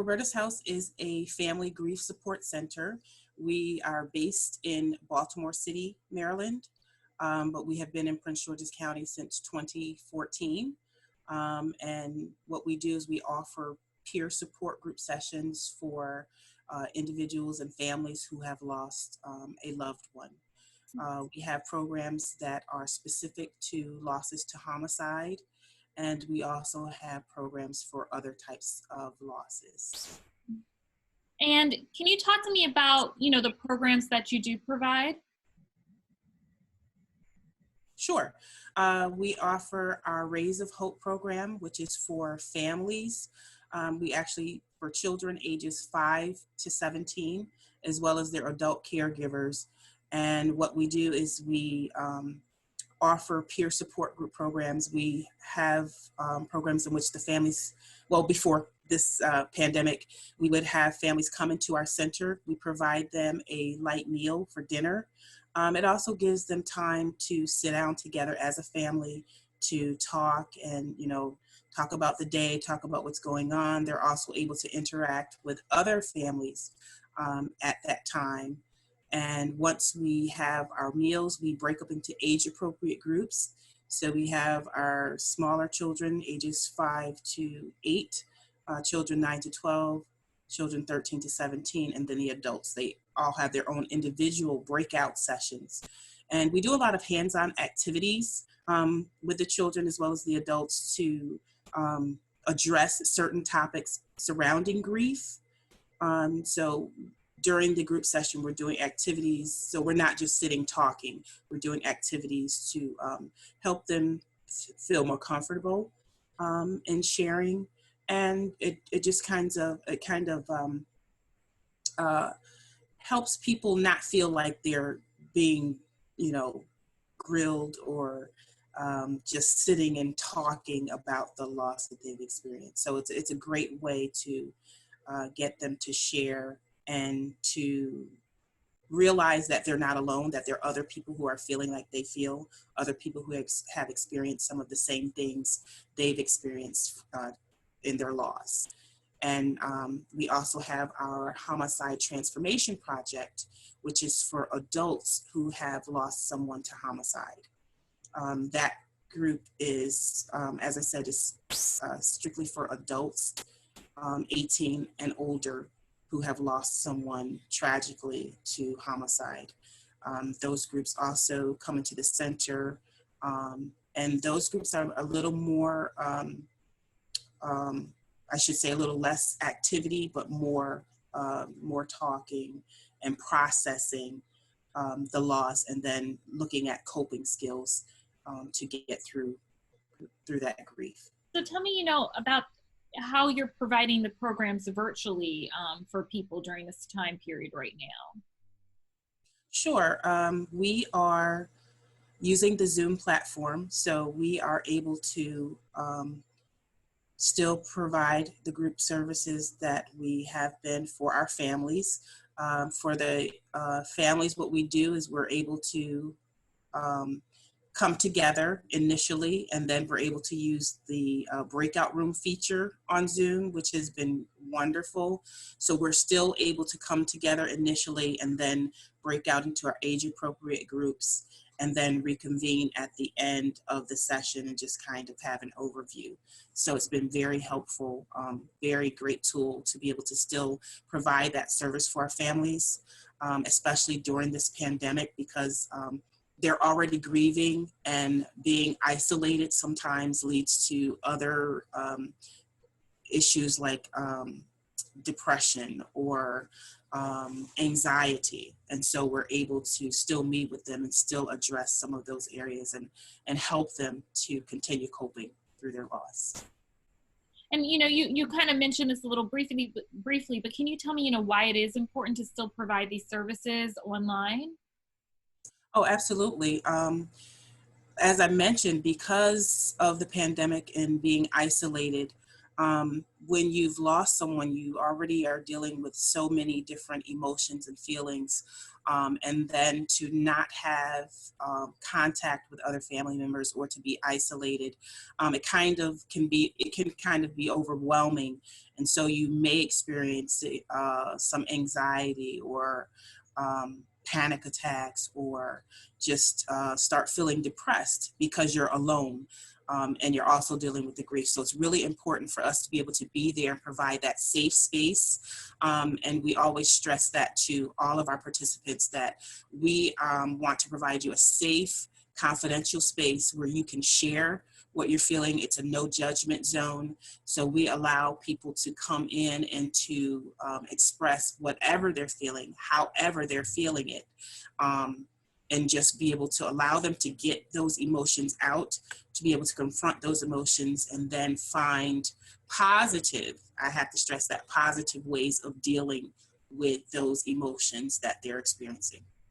Roberta's House is a family grief support center. We are based in Baltimore City, Maryland, but we have been in Prince George's County since 2014. And what we do is we offer peer support group sessions for individuals and families who have lost a loved one. We have programs that are specific to losses to homicide, and we also have programs for other types of losses. And can you talk to me about, the programs that you do provide? Sure. We offer our Rays of Hope program, which is for families. We actually, for children ages 5 to 17, as well as their adult caregivers. And what we do is we offer peer support group programs. We have programs in which the families, well, before this pandemic, we would have families come into our center. We provide them a light meal for dinner. It also gives them time to sit down together as a family to talk and, talk about the day, talk about what's going on. They're also able to interact with other families at that time. And once we have our meals, we break up into age-appropriate groups. So we have our smaller children, ages 5 to 8, children 9 to 12, children 13 to 17, and then the adults. They all have their own individual breakout sessions. And we do a lot of hands-on activities with the children as well as the adults to address certain topics surrounding grief. So during the group session, we're doing activities. So we're not just sitting talking. We're doing activities to help them feel more comfortable in sharing. And it just kind of helps people not feel like they're being, grilled or just sitting and talking about the loss that they've experienced. So it's a great way to get them to share and to realize that they're not alone, that there are other people who are feeling like they feel, other people who have experienced some of the same things they've experienced in their loss. And we also have our Homicide Transformation Project, which is for adults who have lost someone to homicide. That group is, as I said, is strictly for adults 18 and older who have lost someone tragically to homicide. Those groups also come into the center, and those groups are a little more, I should say a little less activity, but more talking and processing the loss, and then looking at coping skills to get through that grief. So tell me, about how you're providing the programs virtually for people during this time period right now. Sure. We are using the Zoom platform, so we are able to still provide the group services that we have been for our families. For the families, what we do is we're able to come together initially, and then we're able to use the breakout room feature on Zoom, which has been wonderful. So we're still able to come together initially and then break out into our age-appropriate groups and then reconvene at the end of the session and just kind of have an overview. So it's been very helpful, very great tool to be able to still provide that service for our families, especially during this pandemic, because they're already grieving, and being isolated sometimes leads to other issues like depression or anxiety. And so we're able to still meet with them and still address some of those areas and help them to continue coping through their loss. And you kind of mentioned this a little briefly, but can you tell me, why it is important to still provide these services online? Oh, absolutely. As I mentioned, because of the pandemic and being isolated, When you've lost someone, you already are dealing with so many different emotions and feelings. And then to not have contact with other family members or to be isolated, it can kind of be overwhelming. And so you may experience some anxiety or panic attacks, or just start feeling depressed because you're alone. And you're also dealing with the grief. So it's really important for us to be able to be there and provide that safe space. And we always stress that to all of our participants, that we want to provide you a safe, confidential space where you can share what you're feeling. It's a no judgment zone. So we allow people to come in and to express whatever they're feeling, however they're feeling it. And just be able to allow them to get those emotions out, to be able to confront those emotions, and then find positive, I have to stress that, positive ways of dealing with those emotions that they're experiencing.